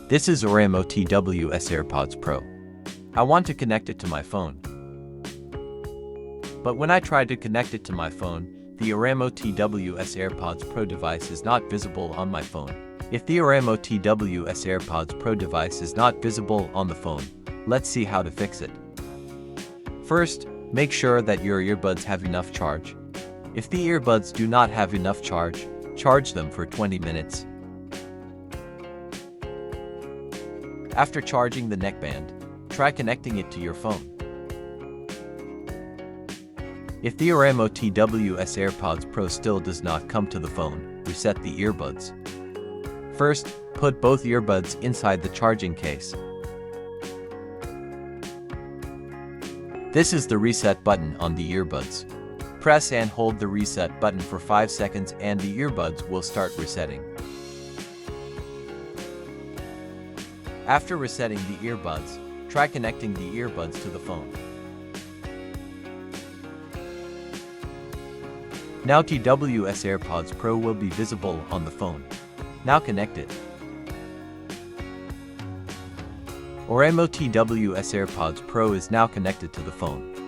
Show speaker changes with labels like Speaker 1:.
Speaker 1: This is Oraimo TWS Airpods Pro. I want to connect it to my phone. But when I try to connect it to my phone, the Oraimo TWS Airpods Pro device is not visible on my phone. If the Oraimo TWS Airpods Pro device is not visible on the phone, let's see how to fix it. First, make sure that your earbuds have enough charge. If the earbuds do not have enough charge, charge them for 20 minutes. After charging the neckband, try connecting it to your phone. If the Oraimo TWS Airpods Pro still does not come to the phone, reset the earbuds. First, put both earbuds inside the charging case. This is the reset button on the earbuds. Press and hold the reset button for 5 seconds and the earbuds will start resetting. After resetting the earbuds, try connecting the earbuds to the phone. Now TWS Airpods Pro will be visible on the phone. Now connect it. Oraimo TWS Airpods Pro is now connected to the phone.